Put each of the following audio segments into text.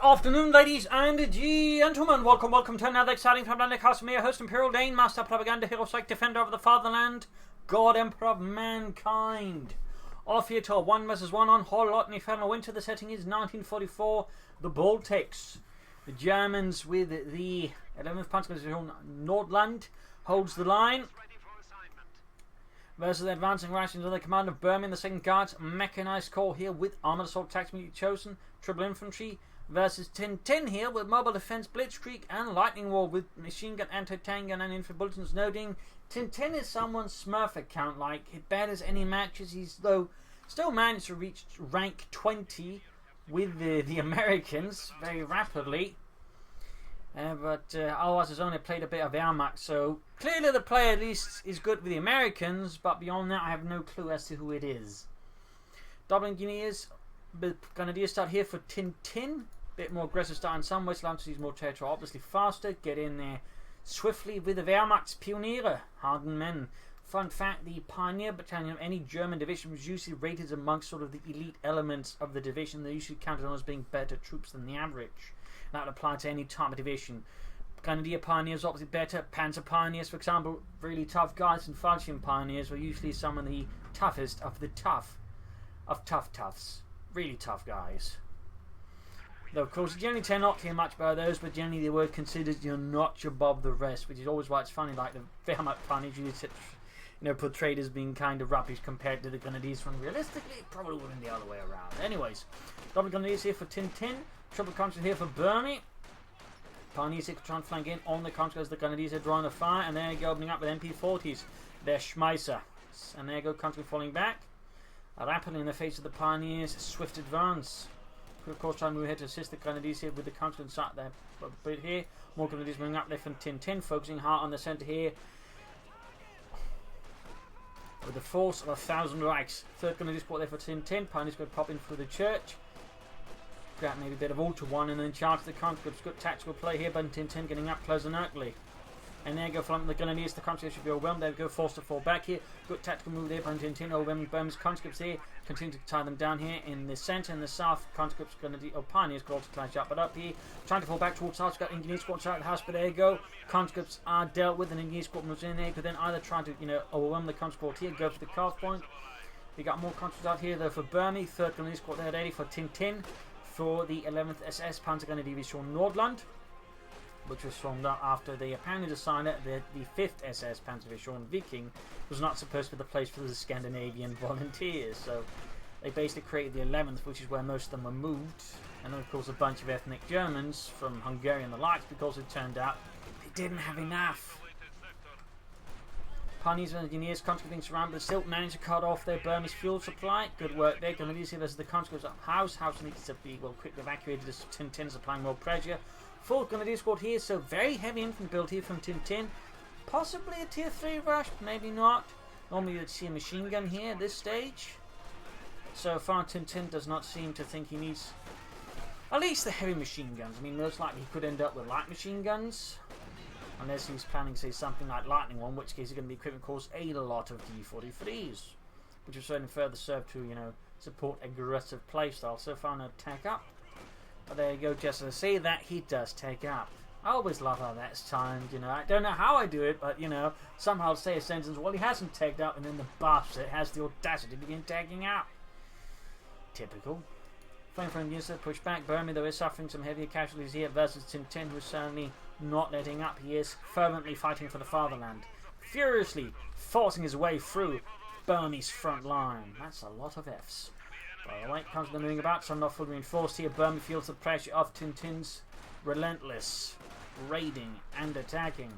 Afternoon, ladies and gentlemen. Welcome to another exciting Propagandacast. Me, your host, Imperial Dane, Master Propaganda, Hero, Psych, Defender of the Fatherland, God, Emperor of Mankind. Off here to a 1 vs 1 on Kholodny Ferma. Winter, the setting is 1944, the Baltics. The Germans with the 11th Panzers Nordland holds the line. Versus the advancing Russians under the command of Burmie and the 2nd Guards Mechanized Corps here with Armored Assault Tactically Chosen Triple Infantry versus Tintin here with Mobile Defense Blitzkrieg and Lightning Wall with Machine Gun, Anti-Tank Gun and Infantry Bulletins, noting Tintin is someone's Smurf account, like it batters any matches. He's though still managed to reach rank 20 with the Americans very rapidly. But otherwise has only played a bit of Wehrmacht, so clearly the player at least is good with the Americans, but beyond that I have no clue as to who it is. Double Engineers, Grenadiers start here for Tintin. Bit more aggressive start in some ways, allows to use more territory, obviously faster, get in there swiftly with the Wehrmacht's Pioniere, hardened men. Fun fact, the Pioneer Battalion of any German division was usually rated amongst sort of the elite elements of the division. They're usually counted on as being better troops than the average. That would apply to any type of division. Grenadier Pioneers obviously better. Panzer Pioneers, for example, really tough guys, and Falchion Pioneers were usually some of the toughest of the toughs. Really tough guys. Though of course you generally tend not to hear much about those, but generally they were considered a notch above the rest, which is always why it's funny, like the Wehrmacht Pioneers usually portrayed as being kind of rubbish compared to the Grenadiers, when realistically it probably would have been the other way around. Anyways, double Grenadiers here for Tintin, triple Contra here for Burmie. Pioneers here trying to flank in on the Contra as the Grenadiers are drawing a fire, and there you go, opening up with MP40s. They're Schmeiser. And there you go, Contra falling back. Rapidly in the face of the Pioneers, swift advance. Of course, trying to move ahead to assist the Grenadiers here with the Contra inside there. But here, more Grenadiers moving up there from Tintin, focusing hard on the centre here. With the force of 1,000 Reichs. 3rd Grenadier squad there for Tintin. Pioneers going to pop in through the church. Grab maybe a bit of Ultra One and then charge the conscripts. Good tactical play here, but Tintin getting up close and ugly. And there you go, from the Grenadiers, the conscripts should be overwhelmed. There we go, forced to fall back here. Good tactical move there by Tintin, overwhelming Burmese conscripts here. Continue to tie them down here in the centre and the south. Conscripts, Pioneers could also clash up, but up here, trying to fall back towards south. Got Engineer squad inside the house, but there you go. Conscripts are dealt with, and Engineer squad moves in there. Could then either try to, overwhelm the conscript here, go for the cast point. We got more conscripts out here though for Burmie. 3rd Grenadier squad there ready for Tintin. For the 11th SS Panzer Grenadier Division Nordland, which was formed up after they apparently decided that the 5th SS Panzer Division Viking was not supposed to be the place for the Scandinavian volunteers. So they basically created the 11th, which is where most of them were moved. And then of course a bunch of ethnic Germans from Hungary and the likes, because it turned out they didn't have enough. Pioneers and Engineers, conscripts being surrounded, but still managed to cut off their Burmese fuel supply. Good work there. Grenadiers here versus the conscripts up house. House needs to be quickly evacuated as Tintin applying more pressure. 4th Grenadier squad here, so very heavy infantry build here from Tintin. Possibly a tier 3 rush, maybe not. Normally you'd see a machine gun here at this stage. So far Tintin does not seem to think he needs at least the heavy machine guns. I mean, most likely he could end up with light machine guns. Unless he's planning to say something like Lightning One, in which case he's going to be equipping, of course, a lot of D43s. Which will certainly further serve to, support aggressive playstyle. So far no tech up. But there you go, just to see that he does take up. I always love how that's timed, I don't know how I do it, but, somehow I'll say a sentence, well, he hasn't tagged up, and then the bastard has the audacity to begin tagging up. Typical. Flamethrower units push back. Burmie, though, is suffering some heavier casualties here versus Tintin, who is certainly not letting up. He is fervently fighting for the fatherland, furiously forcing his way through Burmie's front line. That's a lot of Fs. By the way, constantly moving about, some not fully reinforced here. Burmie feels the pressure of Tintin's relentless raiding and attacking.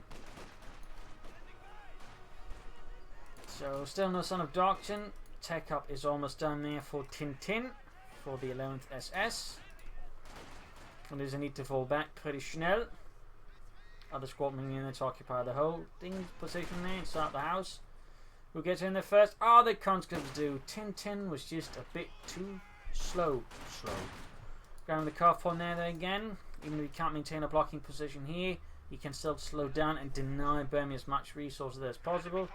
So, still no son of Doctrine. Tech up is almost done there for Tintin, for the 11th SS. And there's a need to fall back pretty schnell. Other squad moving in there to occupy the holding position there inside the house. Who gets in there first? Oh, the conscripts do. Tintin was just a bit too slow. Grabbing the cuff point there again. Even if he can't maintain a blocking position here, he can still slow down and deny Burmie as much resources as possible.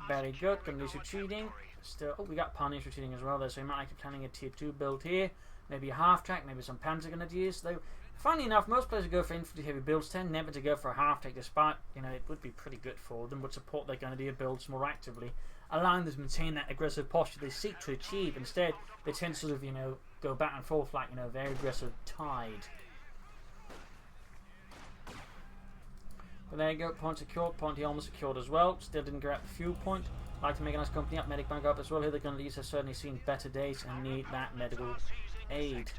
Very good. Grenadiers retreating. Still, we got Pioneers retreating as well there, so he might be planning a tier 2 build here. Maybe a half track, maybe some Panzer Grenadiers. Though Funnily enough, most players who go for infantry heavy builds tend never to go for a half take, despite, you know, it would be pretty good for them, would support their Grenadier builds more actively, allowing them to maintain that aggressive posture they seek to achieve. Instead, they tend to sort of, you know, go back and forth like, you know, a very aggressive tide. But there you go, point secured, point here almost secured as well. Still didn't grab the fuel point. Like to make a nice company up, medic bank up as well. Here they're going to use, have certainly seen better days and need that medical aid.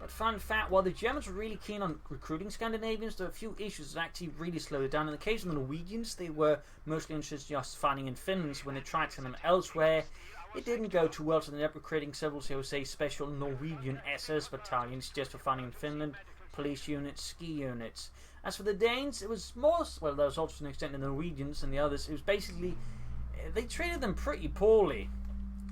But fun fact, while the Germans were really keen on recruiting Scandinavians, there were a few issues that actually really slowed it down. In the case of the Norwegians, they were mostly interested just fighting in Finland, so when they tried to send them elsewhere, it didn't go too well, so they ended up recruiting several, so say, special Norwegian SS battalions just for fighting in Finland, police units, ski units. As for the Danes, it was more, well, there was also to an extent the Norwegians and the others, it was basically, they treated them pretty poorly.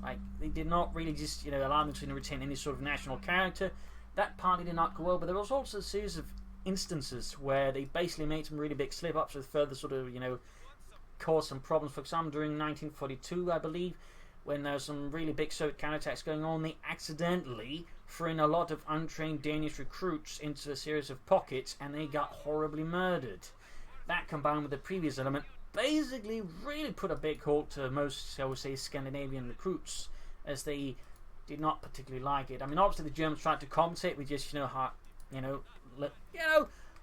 Like, they did not really just, you know, allow them to retain any sort of national character. That partly did not go well, but there was also a series of instances where they basically made some really big slip-ups with further sort of, you know, caused some problems. For example, during 1942, I believe, when there was some really big Soviet counterattacks going on, they accidentally threw in a lot of untrained Danish recruits into a series of pockets, and they got horribly murdered. That, combined with the previous element, basically really put a big halt to most, shall we say, Scandinavian recruits, as they did not particularly like it. I mean, obviously the Germans tried to compensate with just,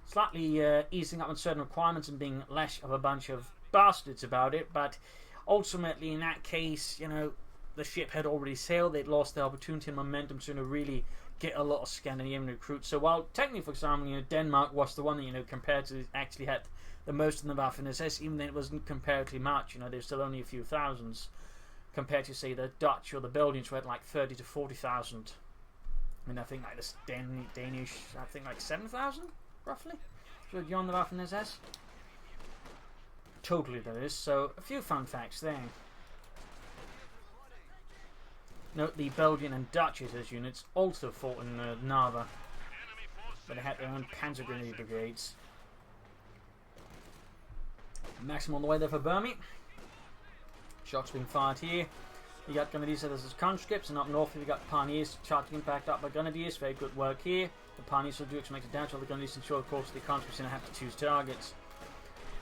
slightly easing up on certain requirements and being less of a bunch of bastards about it. But ultimately, in that case, you know, the ship had already sailed. They'd lost the opportunity and momentum to, you know, really get a lot of Scandinavian recruits. So while technically, for example, you know, Denmark was the one that, you know, compared to actually had the most in the Waffen-SS, even then it wasn't comparatively much. You know, there's still only a few thousands, compared to, say, the Dutch or the Belgians, who had like 30 to 40,000. I mean, I think like the Danish, I think like 7,000, roughly, so beyond the Waffen-SS. Totally, that is. So, a few fun facts there. Note the Belgian and Dutch SS units also fought in Narva, but they had their own Panzer Grenadier brigades. Maximum on the way there for Burmie. Shots being fired here. You got Grenadiers as conscripts, and up north you got Pioneers charging backed up by Grenadiers. Very good work here. The Pioneers will do to make it down to the Grenadiers ensure, of course, the conscripts going to have to choose targets.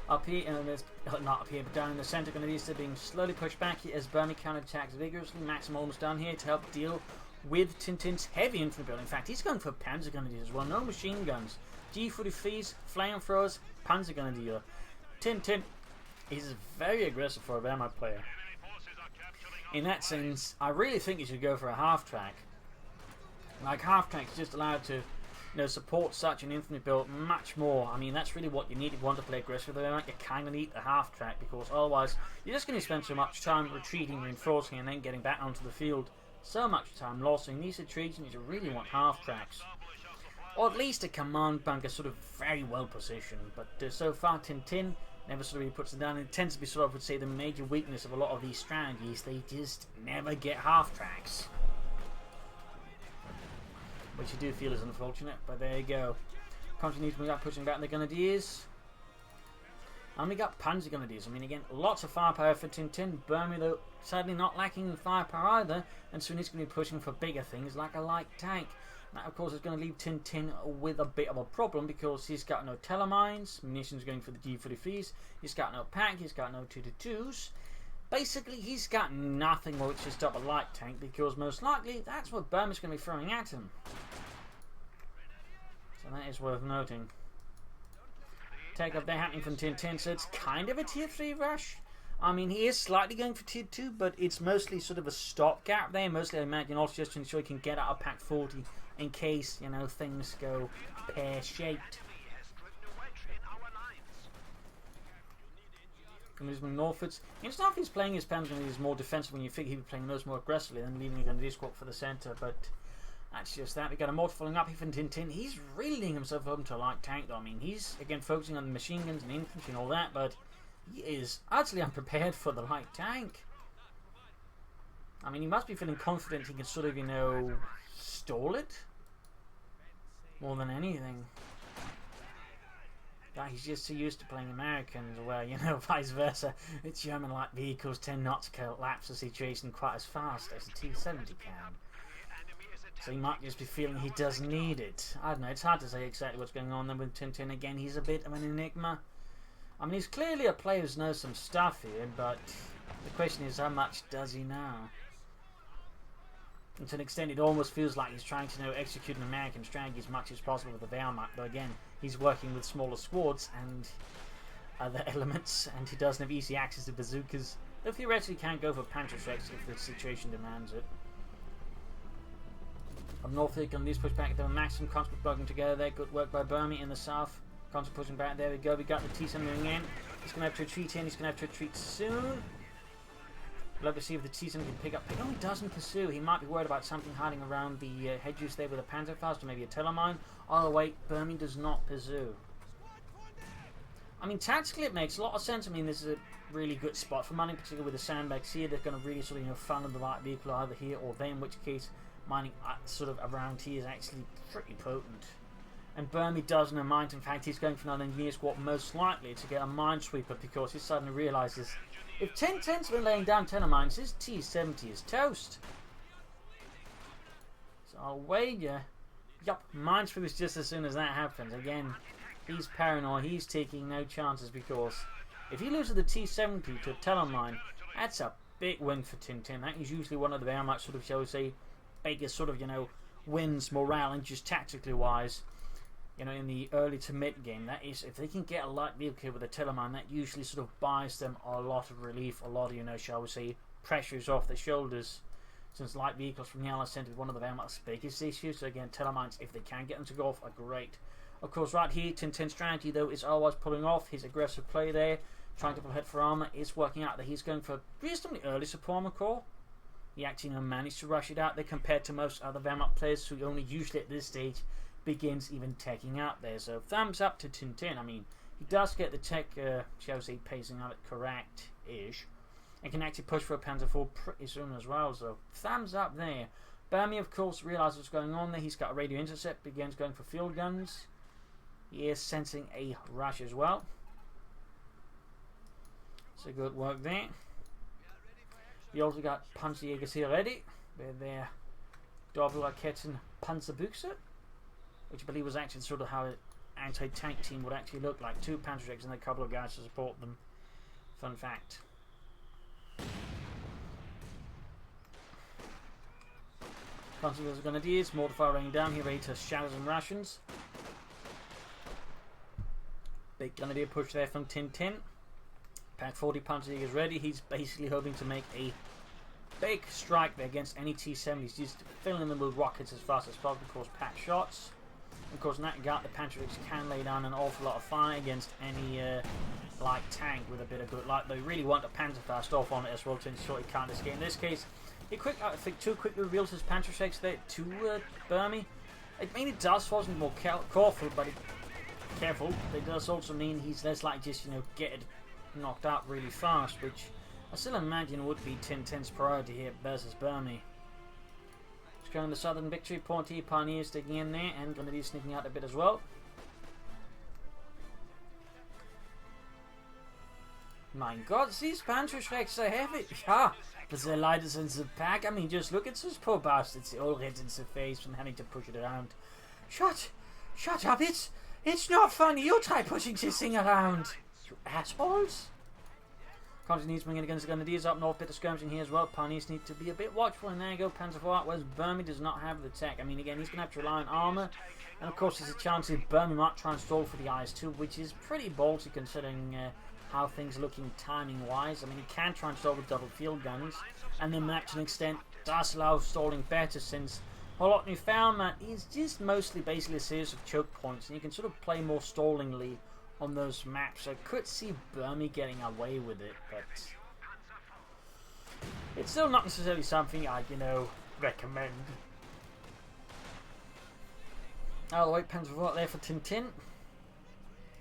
Up here, and there's not up here, but down in the centre, Grenadiers are being slowly pushed back here as Burmie counterattacks vigorously. Maxim almost done here to help deal with Tintin's heavy infantry build. In fact, he's going for Panzer Grenadiers as well. No machine guns. G43s, flamethrowers, Panzer Grenadier. Tintin is very aggressive for a Wehrmacht player. In that sense, I really think you should go for a half track. Like, half track is just allowed to, you know, support such an infantry build much more. I mean, that's really what you need if you want to play aggressive. You kind of need the half track, because otherwise you're just going to spend so much time retreating, reinforcing, and then getting back onto the field. So much time lost. In these situations, you really want half tracks, or at least a command bunker sort of very well positioned. But so far, Tintin never sort of really puts it down. It tends to be sort of, I would say, the major weakness of a lot of these strategies. They just never get half tracks, which you do feel is unfortunate, but there you go. Continues to pushing back the Grenadiers. And we got Panzer Grenadiers. I mean, again, lots of firepower for Tintin. Burmie, though, sadly not lacking in firepower either, and soon he's going to be pushing for bigger things like a light tank. That, of course, is going to leave Tintin with a bit of a problem, because he's got no telemines, munitions going for the G43s, he's got no pack, he's got no 222s. Basically, he's got nothing which to stop a light tank, because most likely that's what Burma's going to be throwing at him. So that is worth noting. Take up there happening from Tintin, so it's kind of a tier 3 rush. I mean, he is slightly going for tier 2, but it's mostly sort of a stopgap there. Mostly, I imagine, also just to ensure he can get out of pack 40 in case, you know, things go pear-shaped. Moving northwards. Interesting if he's playing his Panzer Grenadiers more defensive, when you think he'd be playing those more aggressively than leaving a Grenadier squad for the centre, but that's just that. We got a mortar following up here from Tintin. He's really leading himself up to a light tank, though. I mean, he's again focusing on the machine guns and infantry and all that, but he is utterly unprepared for the light tank. I mean, he must be feeling confident he can sort of, you know, stall it more than anything. But he's just so used to playing Americans, where, you know, vice versa, German light vehicles tend not to collapse the situation quite as fast as the T-70 can. So he might just be feeling he does need it. I don't know, it's hard to say exactly what's going on there with Tintin. Again, he's a bit of an enigma. I mean, he's clearly a player who knows some stuff here, but the question is, how much does he know? And to an extent, it almost feels like he's trying to execute an American strategy as much as possible with the Wehrmacht. But again, he's working with smaller squads and other elements, and he doesn't have easy access to bazookas. Though theoretically, he can go for Panzers if the situation demands it. Up north, they can at least push back the maximum conscript working together there. Good work by Burmie in the south. Conscript pushing back. There we go. We got the T-7 moving in. He's going to have to retreat in. He's going to have to retreat soon. We'll have to see if the T-7 can pick up. No, he doesn't pursue. He might be worried about something hiding around the hedges there with a Panzerfaust or maybe a Telemine. Oh wait, Burmie does not pursue. I mean, tactically it makes a lot of sense. I mean, this is a really good spot for mining, particularly with the sandbags here. They're going to really sort of funnel the right vehicle either here or there, in which case mining sort of around here is actually pretty potent. And Burmie doesn't mind. In fact, he's going for another engineer squad, most likely to get a minesweeper, because he suddenly realises if Tintin's been laying down 10 mines, his T-70 is toast. So I'll wager, yup, minesweepers just as soon as that happens. Again, he's paranoid. He's taking no chances, because if he loses the T-70 to a Telemine, that's a big win for Tintin. That is usually one of the Wehrmacht sort of, shall we say, biggest sort of, wins morale and just tactically wise. In the early to mid game, that is, if they can get a light vehicle with a Telemine, that usually sort of buys them a lot of relief, a lot of, shall we say, pressures off their shoulders. Since light vehicles from the Allies tend to be one of the Wehrmacht's biggest issues, so again, Telemines, if they can get them to go off, are great. Of course, right here, Tintin's strategy, though, is always pulling off his aggressive play there, trying to pull ahead for armour. It's working out that he's going for reasonably early Suprema Corps. He actually managed to rush it out there compared to most other Wehrmacht players who only usually at this stage begins even teching out there. So thumbs up to Tintin. I mean, he does get the tech, shall we say, pacing of it correct-ish, and can actually push for a Panzer IV pretty soon as well. So thumbs up there. Burmie, of course, realises what's going on there. He's got a radio intercept, begins going for field guns. He is sensing a rush as well. So good work there. We also got Panzerjägers here ready with their Doppelraketen Panzerbüchse, which I believe was actually sort of how an anti-tank team would actually look like. 2 Panzerjägers and a couple of guys to support them. Fun fact. Panzerjägers Grenadiers, mortar fire raining down here, ready to shatter some Russians. Big Grenadier push there from Tintin. Pack 40 Panzerjägers ready. He's basically hoping to make a big strike there against any T-70s, just filling them with rockets as fast as possible, of course, pack shots. Of course, in that regard, the Panzerjägers can lay down an awful lot of fire against any light tank with a bit of good luck. They really want a Panzerfaust off on it as well to ensure he can't escape. In this case, he too quickly reveals his Panzerjägers there to Burmie. I mean, it does force him more careful, but it does also mean he's less likely just, get it knocked out really fast, which I still imagine would be Tintin's priority here versus Burmie. Securing the southern victory point here, Pioneers sticking in there, and Grenadiers sneaking out a bit as well. My god, these Panzerschrecks are heavy. Yeah, but they're lightest in the pack. I mean, just look at those poor bastards. They're all red in the face from having to push it around. Shut up, it's not funny. You try pushing this thing around, you assholes. Constantly needs bringing against the Grenadiers up north, bit of skirmishing here as well. Pioneers need to be a bit watchful, and there you go, Panzer IV, whereas Burmie does not have the tech. I mean, again, he's going to have to rely on armour, and of course there's a chance that Burmie might try and stall for the IS-2, which is pretty ballsy considering how things are looking timing-wise. I mean, he can try and stall with double field guns, and then that to an extent does allow stalling better, since Kholodny Ferma is just mostly basically a series of choke points, and you can sort of play more stallingly on those maps. I could see Burmie getting away with it, but it's still not necessarily something I'd, recommend. Oh, the white Panzer IV there for Tintin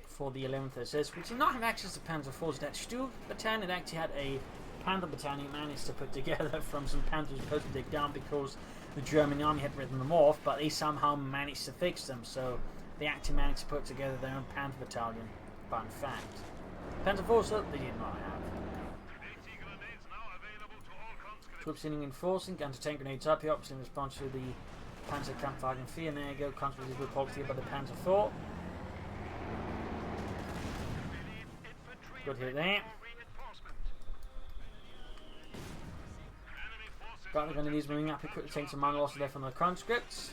for the 11th SS, which did not have access to Panzer IVs. That Stu battalion, it actually had a Panther battalion managed to put together from some Panthers supposed to take down because the German army had ridden them off, but they somehow managed to fix them, so they actually managed to put together their own Panther battalion. Fun fact. Panzer Force, they did not have. Troops in reinforcing, anti-tank grenades up here, obviously in response to the Panzer Kampfwagen 4, and there you go, contributed with quality by the Panzer 4. Good hit there. Got the Grenadiers moving up and quickly taking some minor losses there from the conscripts.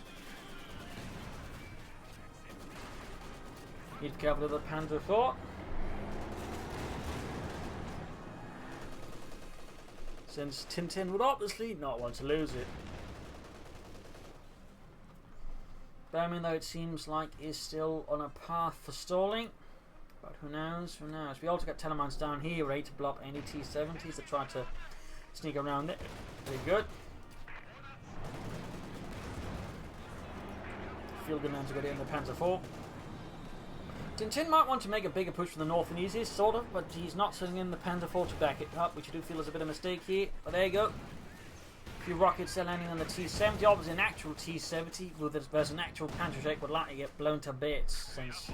Need to be careful with the Panzer 4. Since Tintin would obviously not want to lose it. Burmie, though, it seems like is still on a path for stalling. But who knows, who knows. We also got Telemines down here ready to blow up any T-70s that try to sneak around it. Very good. Field Gunners to go in the Panzer 4. Tintin might want to make a bigger push from the north and east, sort of, but he's not sitting in the Panzer 4 to back it up, which I do feel is a bit of a mistake here. But there you go. A few rockets are landing on the T-70. Obviously, an actual T-70 versus an actual Panzerschreck would likely get blown to bits, since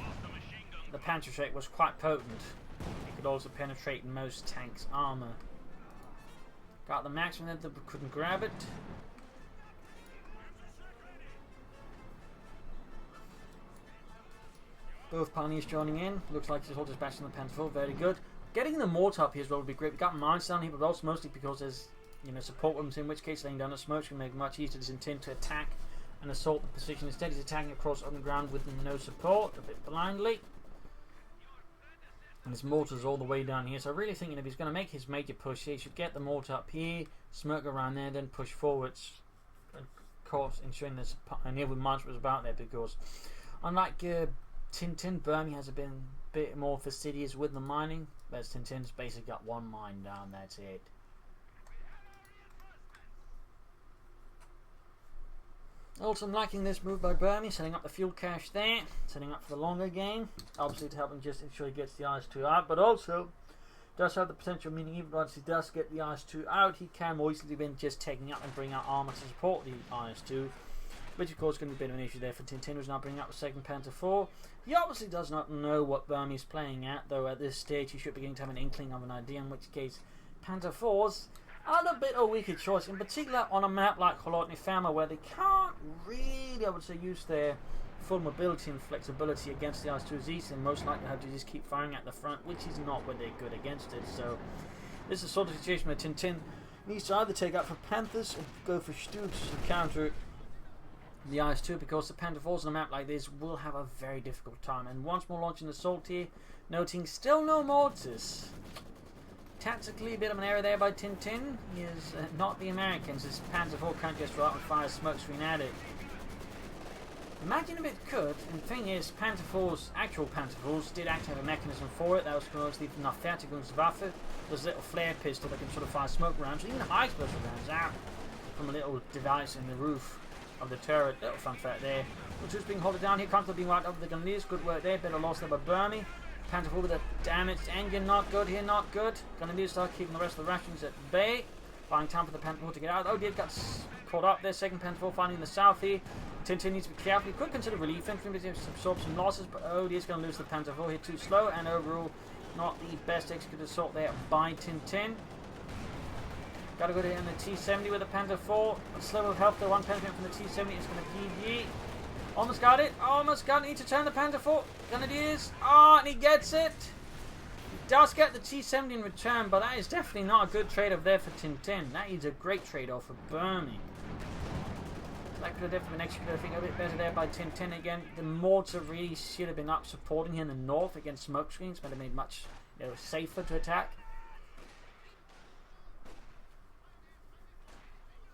the Panzerschreck was quite potent. It could also penetrate most tanks' armour. Got the maximum there, but couldn't grab it. Both pioneers joining in. Looks like he's all dispatched on the Panzer 4. Very good. Getting the mortar up here as well would be great. We got mines down here, but also mostly because there's support rooms. In which case, laying down the smoke can make it much easier to intend to attack and assault the position. Instead, he's attacking across open ground with no support, a bit blindly. And his mortar's all the way down here. So I really think if he's going to make his major push here, he should get the mortar up here, smoke around there, then push forwards. Of course, ensuring there's a near with mines was about there, because unlike Tintin, Burmie has been a bit more fastidious with the mining, whereas Tintin's basically got one mine down, that's it. Also, I'm liking this move by Burmie, setting up the fuel cache there, setting up for the longer game, obviously to help him just ensure he gets the IS-2 out, but also does have the potential, meaning even once he does get the IS-2 out, he can more easily then just taking up and bring out armour to support the IS-2, which of course is going to be a bit of an issue there for Tintin, who's now bringing up the 2nd Panzer 4. He obviously does not know what Burmie is playing at, though at this stage he should begin to have an inkling of an idea, in which case Panzer 4s are a bit of a weaker choice, in particular on a map like Kholodny Ferma, where they can't really, I would say, use their full mobility and flexibility against the IS-2s east, and most likely have to just keep firing at the front, which is not where they're good against it. So this is the sort of situation where Tintin needs to either take out for Panthers or go for Stooges to counter the IS-2, because the Panzer 4s on a map like this will have a very difficult time. And once more launching the assault here, noting still no mortars. Tactically, a bit of an error there by Tintin. He is not the Americans. His Panzer 4 can't just go out and fire a smoke screen at it. Imagine if it could, and the thing is, Panzer 4s, actual Panzer 4s, did actually have a mechanism for it. That was mostly from the Fertigungswaffe. There's a little flare pistol that can sort of fire smoke rounds, even high explosive rounds out from a little device in the roof of the turret. Little fun fact there. Which was being holded down here, constantly being wiped over the Grenadiers. Good work there, bit of loss there by Burmie. Panzer 4 with a damaged engine, not good here, not good. Grenadiers start keeping the rest of the rations at bay. Buying time for the Panzer 4 to get out. Oh dear, got caught up there. 2nd Panzer 4 finding the south here. Tintin needs to be careful. He could consider relief infantry, but he absorb some losses, but oh dear, he's going to lose the Panzer 4 here too slow, and overall not the best executed assault there by Tintin. Got to go to in the T-70 with the Panzer 4. A slow of health, though. One penetrant from the T-70 is going to deviate. Almost got it. Almost got it. Need to turn the Panzer 4. Grenadiers. Oh, and he gets it. He does get the T-70 in return, but that is definitely not a good trade-off there for Tintin. That is a great trade-off for Burmie. That could have definitely been executed, I think, a bit better there by Tintin again. The mortar really should have been up supporting him in the north against smoke screens, but it made much safer to attack.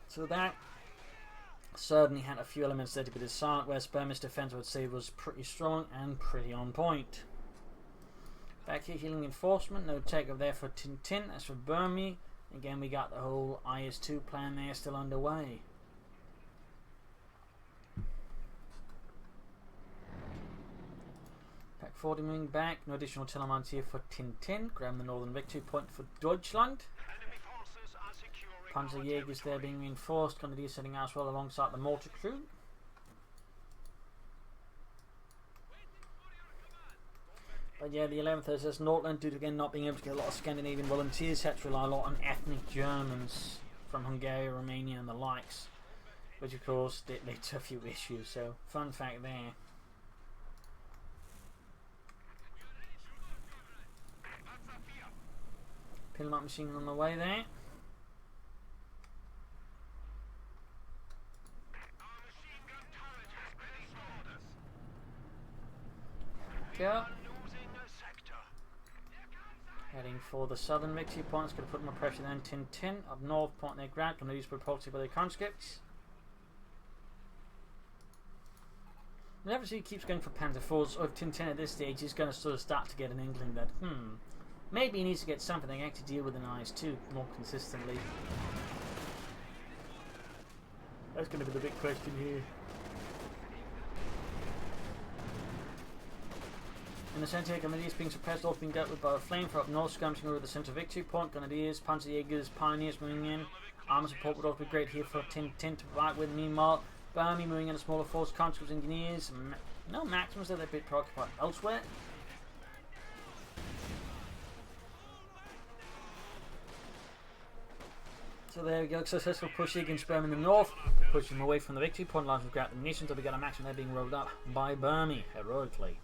So that certainly had a few elements there to be desired, whereas Burmie's defense, I would say, was pretty strong and pretty on point. Back here, healing enforcement, no takeover there for Tintin. As for Burmie, again, we got the whole IS-2 plan there still underway. Pack 40 moving back, no additional Telemines here for Tintin. Grab the northern victory point for Deutschland. Panzerjägers there being reinforced. Grenadiers setting out as well alongside the mortar crew. But yeah, the 11th SS Nordland, due to again not being able to get a lot of Scandinavian volunteers, had to rely a lot on ethnic Germans from Hungary, Romania and the likes, which of course did lead to a few issues. So fun fact there. Pillmark machine on the way there. Go. Heading for the southern victory point. It's going to put more pressure than Tintin. Up north, point their grad. Going to use propulsion by their conscripts. Whenever he keeps going for Panzer IVs, or if Tintin at this stage is going to sort of start to get an inkling that, maybe he needs to get something that can actually deal with an IS-2 more consistently. That's going to be the big question here. In the centre, Grenadiers being suppressed, all being dealt with by a flamethrower up north, skirmishing over the centre victory point. Grenadiers, Panzers, Pioneers moving in. Armour support would also be great here for Tintin to provide with. Meanwhile, Burmie moving in a smaller force, conscripts, engineers. No Maximus, they're a bit preoccupied elsewhere. So there we go, successful push against Burmie in the north, pushing them away from the victory point lines with great munitions until we get a Maximus there being rolled up by Burmie heroically.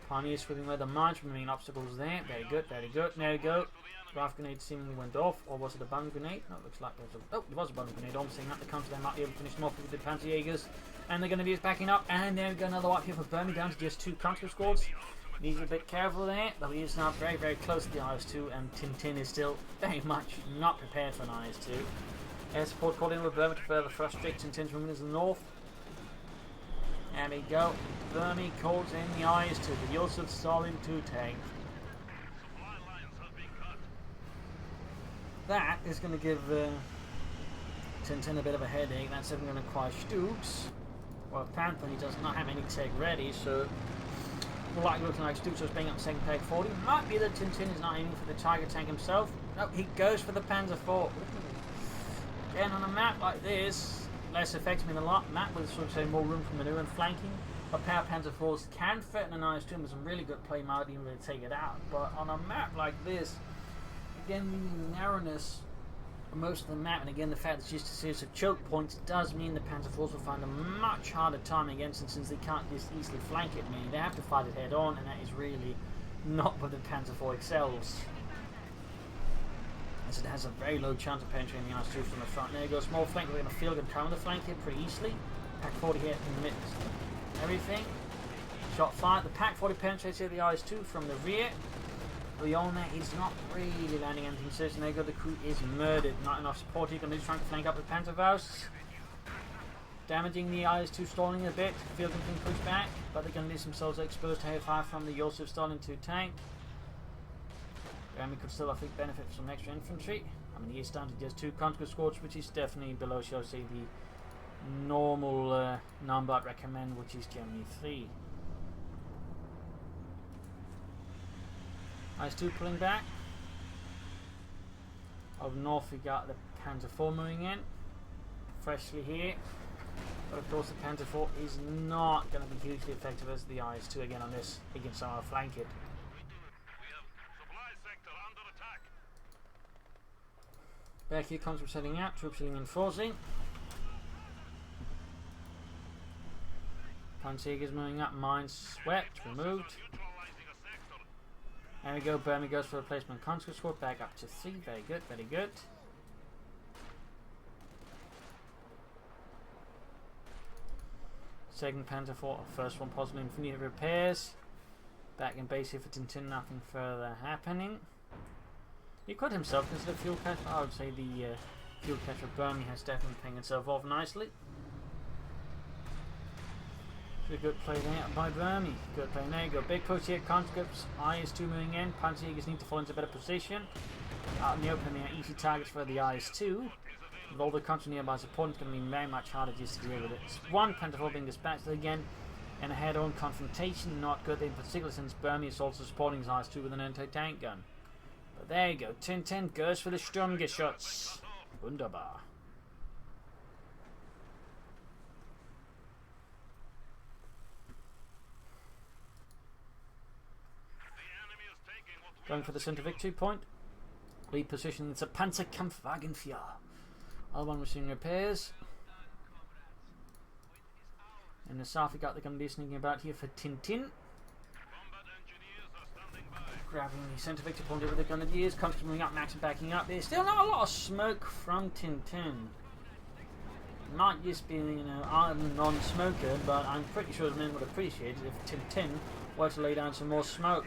Pioneers sweeping away the mines, removing obstacles there. Very good, very good. There we go. Draft grenade seemingly went off, or was it a bomb grenade? No, it looks like there was a. Oh, it was a bomb grenade. Almost saying that the counter they might be able to finish them off with the Panzers. And they're going to be backing up. And there we go, another wipe here for Burmie, down to just 2 conscript squads. Need to be a bit careful there, though he is now very, very close to the IS-2, and Tintin is still very much not prepared for an IS-2. Air support called in with Burmie to further frustrate Tintin's movement in the north. There we go. Burmie calls in the IS-2, the Joseph Stalin 2 tank. That is going to give Tintin a bit of a headache. That's even going to require Stoops. Well, Panther, he does not have any tech ready, so more likely looking like Stoops was bringing up second peg 40. Might be that Tintin is not aiming for the Tiger tank himself. No, he goes for the Panzer IV. Again, on a map like this, less effective in a lot map with sort of say more room for manoeuvre and flanking. But pair Panzer IVs can threaten an IS-2 with some really good play mode, even really take it out. But on a map like this, again, the narrowness of most of the map, and again the fact that it's just a series of choke points, does mean the Panzer IVs will find a much harder time against it, since they can't just easily flank it. Meaning they have to fight it head on, and that is really not where the Panzer IV excels. As it has a very low chance of penetrating the IS-2 from the front. There you go, small flank. We're going to field and counter the flank here pretty easily. Pack 40 here in the midst. Everything. Shot fired. The Pack 40 penetrates here the IS-2 from the rear. Beyond that, he's not really landing anything serious. And there you go, the crew is murdered. Not enough support. He can just trying to flank up the Panzerfaust. Damaging the IS-2, stalling a bit. Field can push back, but they're going to lose themselves exposed to hail fire from the Joseph Stalin 2 tank. And we could still, I think, benefit from some extra infantry. I mean, he is down to just 2 conscript squads, which is definitely below, shall I say, the normal number I'd recommend, which is generally 3. IS-2 pulling back. Up north, we got the Panzer IV moving in. Freshly here. But of course, the Panzer IV is not going to be hugely effective as the IS-2 again on this. He can somehow flank it. Back here, conscripts heading out, troops reinforcing. Panzers moving up, mines swept, removed. There we go, Burmie goes for replacement conscript squad, back up to 3, very good, very good. Second Panzer IV, first one possibly in need of repairs. Back in base here for Tintin, nothing further happening. He could himself consider fuel cache, but I would say the fuel cache of Burmie has definitely pinged itself off nicely. So a good play there by Burmie. Good play. There you go. Big push here. Conscripts. IS-2 moving in. Panzers need to fall into a better position. Out in the open, they are easy targets for the IS-2. With all the country nearby support, it's going to be very much harder just to deal with it. It's one Panzer IV being dispatched again in a head-on confrontation. Not good in particular, since Burmie is also supporting his IS-2 with an anti-tank gun. But there you go, Tintin goes for the Sturmgeschoss. Wunderbar. Going for the center victory point. Repositioning the Panzerkampfwagen 4. Other one receiving repairs. In the south, we got the gunnery sneaking about here for Tintin. Grabbing the centre victor point over the grenadiers. Country's moving up, Max and backing up. There's still not a lot of smoke from Tintin. Might just be, I'm a non-smoker, but I'm pretty sure the men would appreciate it if Tintin were to lay down some more smoke.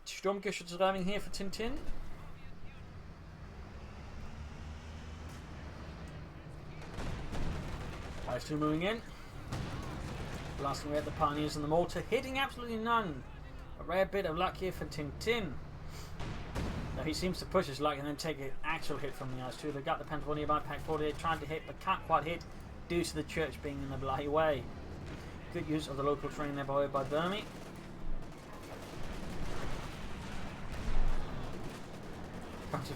Sturmgeschütz arriving here for Tintin. IS-2 moving in. Blasting away at the Pioneers and the mortar, hitting absolutely none. A rare bit of luck here for Tintin. Now he seems to push his luck and then take an actual hit from the IS-2. They've got the Panther nearby, Pack 48 trying to hit but can't quite hit due to the church being in the bloody way. Good use of the local terrain there by Burmie.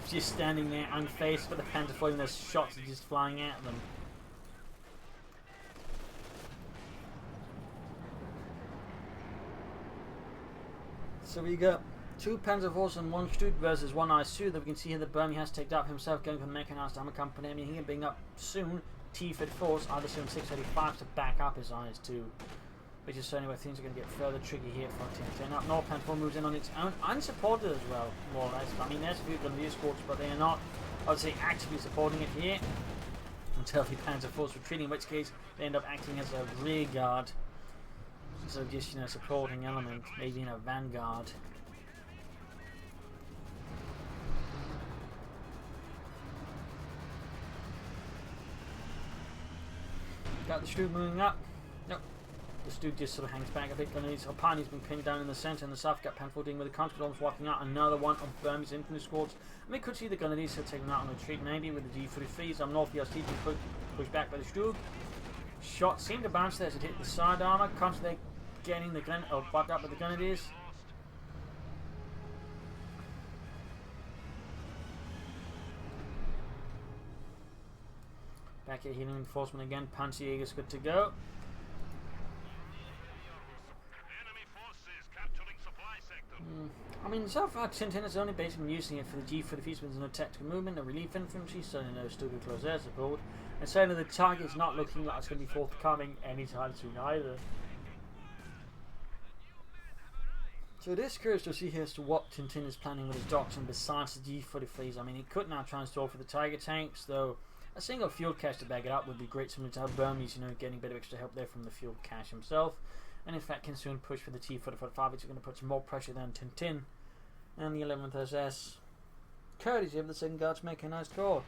Just standing there unfazed, but the Panther 40 and their shots are just flying at them. So we got 2 Panzer forces and 1 Stutt versus 1 IS-2 that we can see here that Burmie has taken up himself, going for the mechanized armor company. I mean, he being up soon, T-Fed force, either soon 685 to back up his IS-2, which is certainly where things are going to get further tricky here for Tintin. Up north, Panzer 4 moves in on its own, unsupported as well, more or less. I mean, there's a few Grenadier squads, but they are not, I would say, actively supporting it here until the Panzer force retreating, in which case they end up acting as a rear guard. So just, supporting element, maybe in a vanguard. Got the Stutt moving up. Nope. The Stutt just sort of hangs back a bit. Pioneer's been pinned down in the centre. In the south, got Pan 14 with the Conscripts walking out. Another one of Burmese infantry squads. I mean, could see the Grenadiers still taking out on retreat, maybe with the G33s. Up north, the IS-2 being pushed back by the Stutt. Shots seem to bounce there as it hit the side armour. Constantly getting the wiped out by the Grenadiers. Back here, healing reinforcement again. Panzerjäger's good to go. I mean, so far Tintin has only basically been using it for the G33s with no tactical movement, no relief infantry, certainly no Stutt close air support, and certainly the target's not looking like it's going to be forthcoming anytime soon either. So it is curious to see here as to what Tintin is planning with his doctrine besides the G33s. I mean, he could now try and stall for the Tiger tanks, though a single fuel cache to back it up would be great, similar to how Burmese, getting a bit of extra help there from the fuel cache himself. And in fact can soon push for the T-45, which is going to put some more pressure than Tintin and the 11th SS, courtesy of the 2nd Guards Mechanized Corps.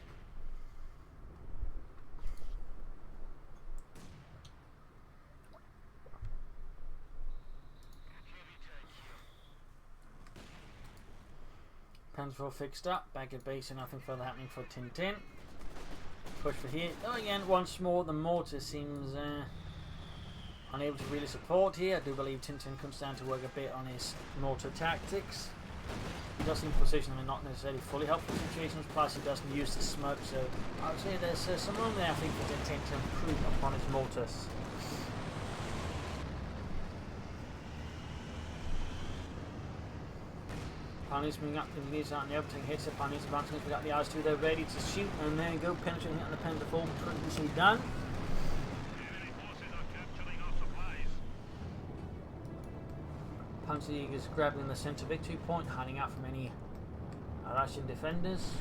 Panzer 4 fixed up, back at base and nothing further happening for Tintin. Push for here. Oh, again, once more, the mortar seems unable to really support here. I do believe Tintin comes down to work a bit on his mortar tactics. He does seem to position them in not necessarily fully helpful situations, plus he doesn't use the smoke, so I would say there's some room there, I think, for Tintin to improve upon his mortars. Pioneers moving up, the leads out in the opening hits, the Pioneers advancing, we got the IS-2 there ready to shoot, and there you go, penetrating on the Panzer 4, couldn't see done. Panzerjäger's grabbing the centre victory point, hiding out from any Russian defenders.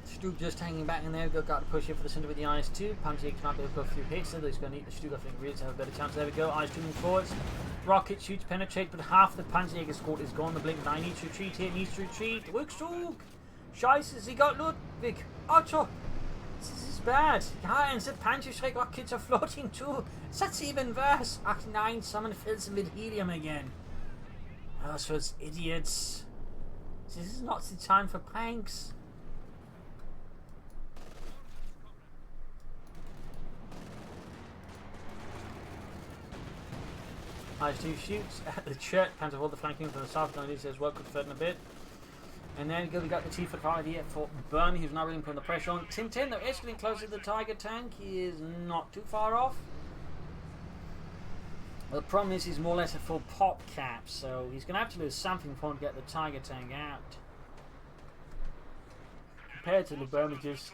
Stutt just hanging back in there, got to push in for the centre with the IS-2. Panzerjäger cannot be able to put a few hits, so he's going to need the Stutt, I think, really to have a better chance. There we go, IS-2 moving forwards. Rocket shoots, penetrate, but half the Panzerjäger squad is gone. The blink of an eye needs to retreat here, needs to retreat. Rückzug! Scheiße, sie got Ludwig! Otto! This is bad. Ja, and the Panzerschreck rockets are floating too. That's even worse. Ach nein, someone fills them with helium again. Oh, so it's idiots. This is not the time for pranks. IS-2 shoots at the church. Panzer hold the flanking from the south. Grenadiers as well, could threaten a bit. And then we got the T-45 here for Burmie, who's not really putting the pressure on. Tintin, though, is getting closer to the Tiger tank. He is not too far off. Well, the problem is he's more or less a full pop cap, so he's going to have to lose something for him to get the Tiger tank out. Compared to the Burmie, just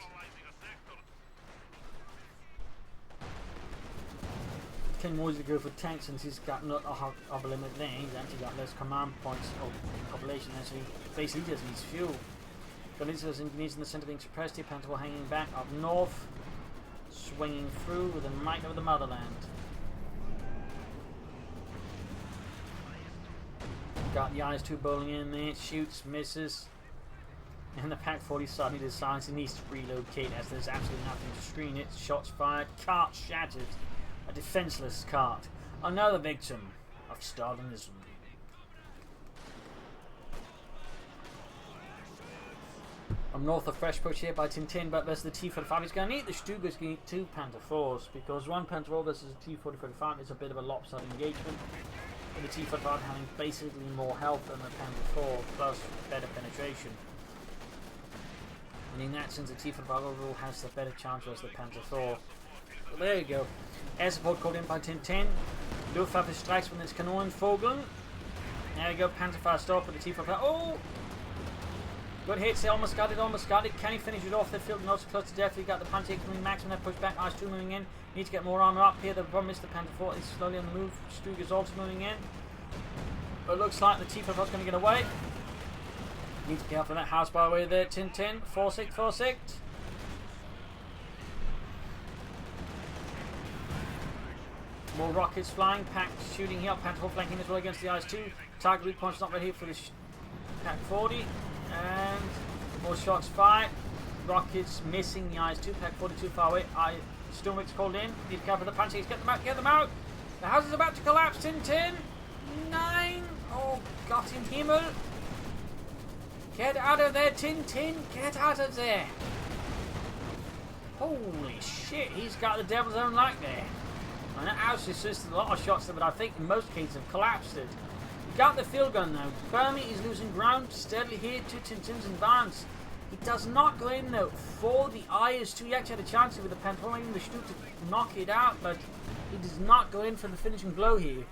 can more easily go for tanks since he's got not a upper limit there. He's actually got less command points of population, so he basically just needs fuel. Galizia's engineers in the centre being suppressed here, Panzer hanging back up north, swinging through with the might of the motherland. Got the IS-2 bowling in there, shoots, misses, and the Pak-40 suddenly decides he needs to relocate as there's absolutely nothing to screen it. Shots fired, cart shattered, a defenceless cart, another victim of Stalinism. I'm north of fresh push here by Tintin, but versus the T-45. He's going to need the Stugas, going to need 2 Panther 4s, because 1 Panther 4 versus a T-45 is a bit of a lopsided engagement. With the T-45 having basically more health than the Panther 4, plus better penetration. And in that sense, the T-45 overall has the better chance versus the Panther 4. So there you go. Air support called in by Tintin. Luftwaffe strikes with its Kanonenvogel. There you go, Panther 5 stop with the T-45. Oh! Good hits, they almost got it, Can he finish it off the field? Not so close to death. He got the Panzer coming max when they push back. IS-2 moving in. Need to get more armor up here. The problem is the Panther 4 is slowly on the move. Stug is also moving in. But it looks like the T-45 is going to get away. Need to be careful of that house by the way there. Tintin, 4-6, 4-6. More rockets flying. Pack shooting here. Panther 4 flanking as well against the IS-2. Target weak point's not right here for the Pak-40. And more shots fired. Rockets missing the IS-2. Pak-40 too far away. Stormwick's called in. Need to cover the Panzers. Get them out. Get them out. The house is about to collapse. Tintin. 9. Oh, Gott im Himmel. Get out of there, Tintin. Get out of there. Holy shit. He's got the devil's own luck there. And that house assisted a lot of shots there, but I think in most cases have collapsed it. Got the field gun now. Burmie is losing ground steadily here to Tintin's advance. He does not go in though for the IS-2. He actually had a chance with the Panzer in the Stutt to knock it out, but he does not go in for the finishing blow here.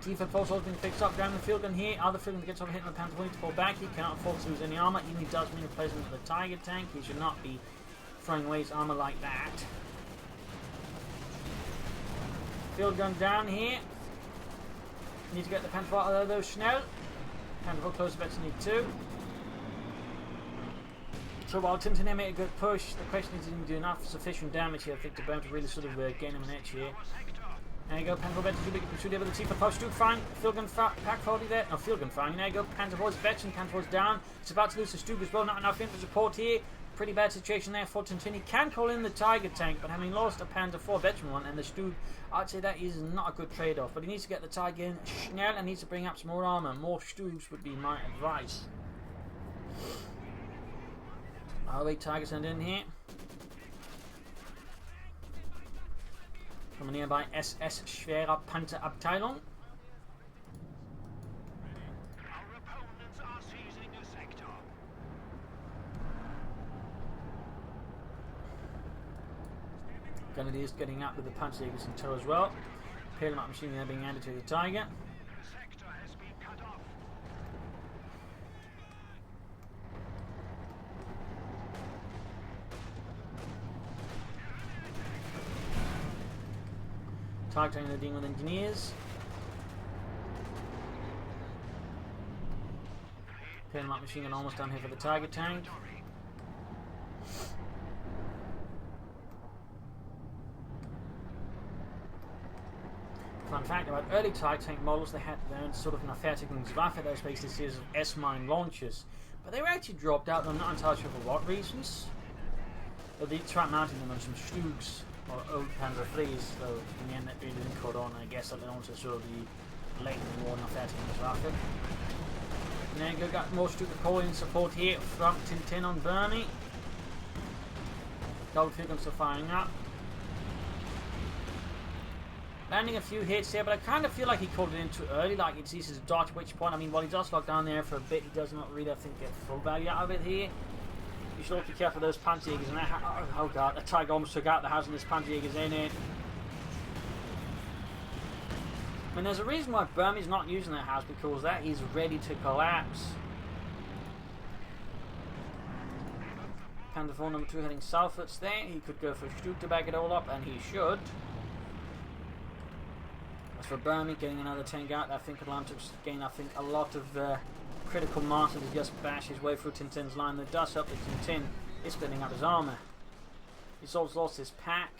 T-45 also being fixed up down the field gun here. Other field gun gets over hitting the Panzer to fall back. He cannot afford to lose any armor. Even if he does mean a placement of the Tiger tank, he should not be throwing away his armor like that. Field gun down here. Need to get the Panther out of those Schnell. Panther close bets need 2. So while Tintin made a good push, the question is, did he do enough sufficient damage here, I think, to Burmie to really sort of gain him an edge here. There you go, Panther bet to be pursued over the T-45 Stuck fine. Field gun Pak-40 there. No, field gun fine. There you go, Panther is veteran, Panther is down. It's about to lose to Stuck as well. Not enough infantry support here. Pretty bad situation there for Tintin. He can call in the Tiger tank, but having lost a Panzer 4 veteran one and the Stuck, I'd say that is not a good trade-off. But he needs to get the Tiger in Schnell and needs to bring up some more armor. More Stucks would be my advice. I'll wait Tiger sent in here. From a nearby SS Schwerer Panzerabteilung. Grenadiers getting up with the Panzers in tow as well. Payload machine there being added to the Tiger. Targeting the dealing with engineers. Payload machine gun almost done here for the Tiger tank. Fun fact about early Tiger tank models, they had their own sort of Fertigungswaffe, those basically series of S-mine launchers, but they were actually dropped out. I'm not entirely sure for what reasons. But they tried mounting them on some Stugs or old Panzer 3s, so in the end that really didn't caught on. I guess that they also saw the late in the war Fertigungswaffe. And then we got more Stuka calling support here from Tintin on Burmie. Double field guns are firing up. Landing a few hits here, but I kind of feel like he called it in too early, like it's easy to dodge, at which point, I mean, while he does lock down there for a bit, he does not really, I think, get full value out of it here. You should also be careful of those Panzers, and oh god, the Tiger almost took out the house and this Panzer's in it. I mean, there's a reason why Burmie's not using that house, because that is ready to collapse. Panzer IV number 2 heading southwards there. He could go for Stuke to back it all up, and he should. As for Burmie, getting another tank out, I think Atlantic's gain, I think, a lot of critical mass to just bash his way through Tintin's line. The dust up that Tintin is splitting up his armour. He's also lost his pack.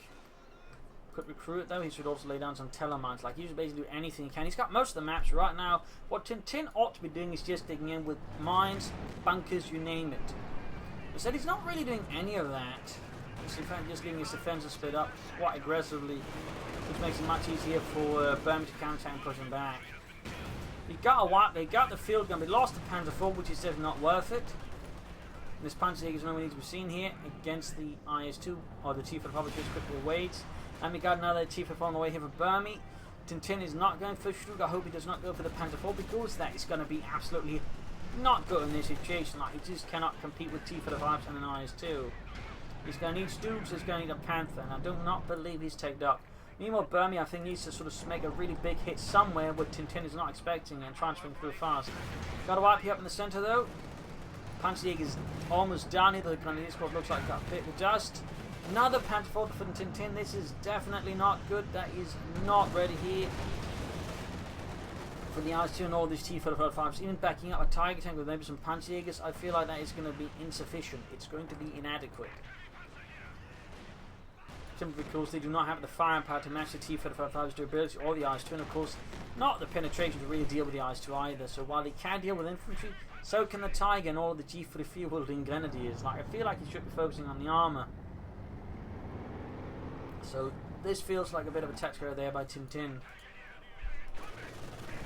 Could recruit though. He should also lay down some telemines. Like, he should basically do anything he can. He's got most of the maps right now. What Tintin ought to be doing is just digging in with mines, bunkers, you name it. Instead, he's not really doing any of that. He's in fact just leaving his defences split up quite aggressively, which makes it much easier for Burmie to counter and push him back. He got a wipe. They got the field gun. They lost the Panzer IV, which he said is not worth it. And this Panzer is no need to be seen here against the IS-2 or the Chief of the Republic, just quickly waits. And we got another Chief of on the way here for Burmie. Tintin is not going for Stuke. I hope he does not go for the Panzer IV, because that is going to be absolutely not good in this situation. Like, he just cannot compete with Chief of the Vibes and an IS-2. He's going to need Stoops, he's going to need a Panther, and I do not believe he's tagged up. Meanwhile, Burmie, I think, needs to sort of make a really big hit somewhere where Tintin is not expecting and transferring through fast. Got a wipe up in the centre though. Panzer is almost down here. The Grenadier squad looks like it got bit with dust. Another Panther for Tintin. This is definitely not good. That is not ready here for the IS-2 and all these T-45s. Even backing up a Tiger tank with maybe some Panzers, I feel like that is going to be insufficient. It's going to be inadequate. Simply because they do not have the firepower to match the T-45's durability or the IS-2, and of course not the penetration to really deal with the IS-2 either. So while they can deal with infantry, so can the Tiger and all of the G-45 wielding Grenadiers. Like, I feel like he should be focusing on the armour. So this feels like a bit of a tactical error there by Tintin.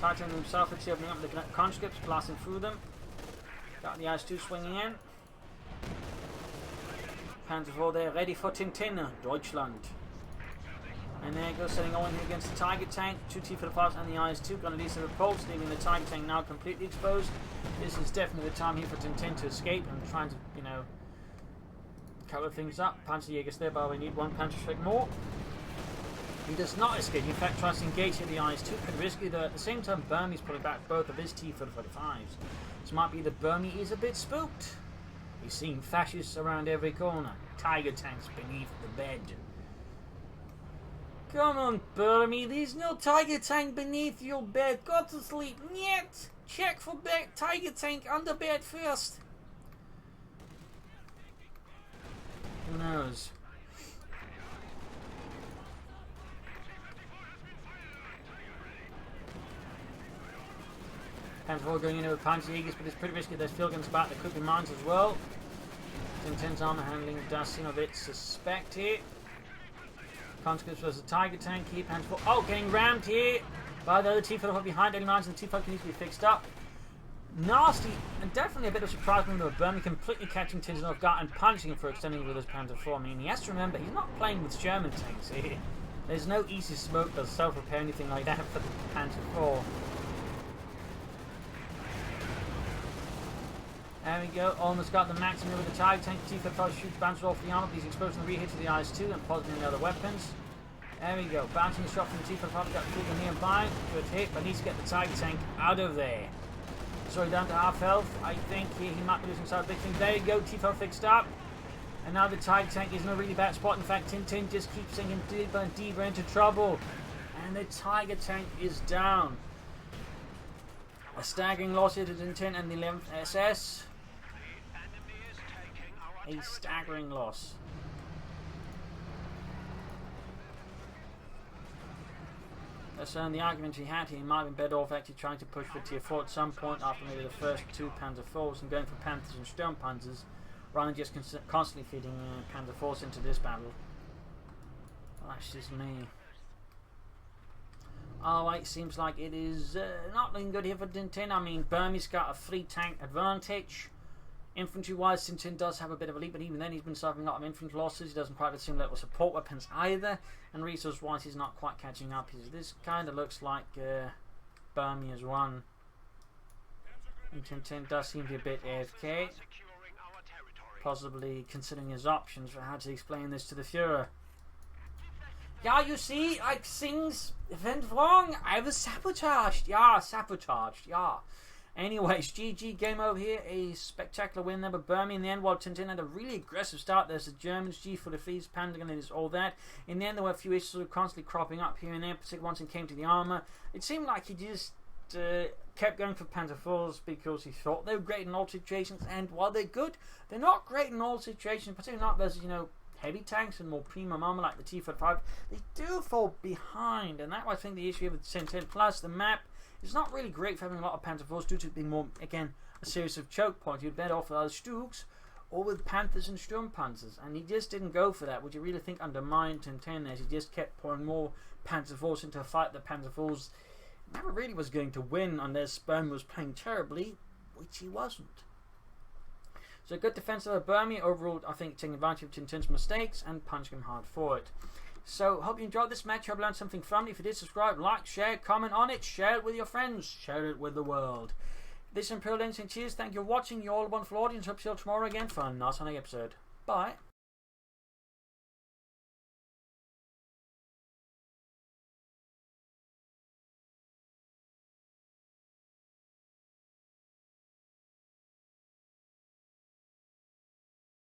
Titan himself is opening up the conscripts, blasting through them. Got the IS-2 swinging in. Panzer IV there, ready for Tintin, Deutschland. And there goes setting on here against the Tiger tank, 2 T-45s and the IS-2. Grenadiers are repulsed, leaving the Tiger tank now completely exposed. This is definitely the time here for Tintin to escape and trying to, you know, cover things up. Panzerjägers there, but we need one Panzerschreck more. He does not escape. He in fact tries to engage here the IS-2. Pretty risky though. At the same time, Burmie's pulling back both of his T-45s. This might be that Burmie is a bit spooked. He's seeing fascists around every corner. Tiger tanks beneath the bed. Come on, Burmie. There's no Tiger tank beneath your bed. Go to sleep. Niet. Check for Tiger tank under bed first. Who knows? Panzer IV going in with Panzerjägers, but it's pretty risky. There's field guns back. There could be mines as well. Tintin's armor handling does seem a bit suspect here. Conscripts versus the Tiger tank here. Panzer IV. Oh, getting rammed here by the other T-45 behind any mines, and the T-45 needs to be fixed up. Nasty, and definitely a bit of a surprise when Burmie completely catching Tintin off guard and punishing him for extending with his Panzer IV. I mean, he has to remember, he's not playing with German tanks here. There's no easy smoke or self-repair, anything like that for the Panzer IV. There we go, almost got the maximum with the Tiger tank. T-45 shoots bounces off the armor, but he's exposed to the rear hit to the IS-2 and positive the other weapons. There we go, bouncing the shot from the T-45, got the field gun nearby. Good hit, but needs to get the Tiger tank out of there. Sorry, down to half health. I think he might be losing side big thing. There you go, T-45 fixed up. And now the Tiger tank is in a really bad spot. In fact, Tintin just keeps sinking deeper and deeper into trouble. And the Tiger tank is down. A staggering loss here to Tintin and the 11th SS. A staggering loss. So the argument he had here, he might have been better off actually trying to push for tier 4 at some point after maybe the first 2 Panzer IVs and going for Panthers and Sturmpanzers rather than just constantly feeding Panzer IVs into this battle. Well, that's just me. Alright, seems like it is not looking good here for Tintin. I mean, Burmie's got a 3 tank advantage. Infantry-wise, Tintin does have a bit of a lead, but even then he's been suffering a lot of infantry losses. He doesn't quite have the same level of support weapons either, and resource-wise he's not quite catching up. This kind of looks like Burmie has won. And Tintin does seem to be a bit AFK, possibly considering his options for how to explain this to the Führer. Yeah, you see, like, things went wrong. I was sabotaged. Yeah, sabotaged. Yeah. Anyways, GG, game over here. A spectacular win there, but Burmie in the end, while Tintin had a really aggressive start. There's the Germans, G for defeats, Panzers, all that. In the end, there were a few issues constantly cropping up here and there, particularly once it came to the armour. It seemed like he just kept going for Panzer IVs because he thought they were great in all situations, and while they're good, they're not great in all situations, particularly not versus, you know, heavy tanks and more premium armor like the T-45. They do fall behind, and that was, I think, the issue with Tintin. Plus, the map is not really great for having a lot of Panzer IVs due to it being more, again, a series of choke points. You'd better off with either Stugs or with Panthers and Sturmpanzers, and he just didn't go for that, which you really think undermined Tintin as he just kept pouring more Panzer IVs into a fight that Panzer IVs never really was going to win unless Burmie was playing terribly, which he wasn't. So good defense of Burmie. Overall, I think taking advantage of Tintin's mistakes and punching him hard for it. So, hope you enjoyed this match. Hope you learned something from it. If you did, subscribe, like, share, comment on it, share it with your friends, share it with the world. This is Imperial Links and cheers. Thank you for watching. You're all a wonderful audience. Hope to see you all tomorrow again for another episode. Bye.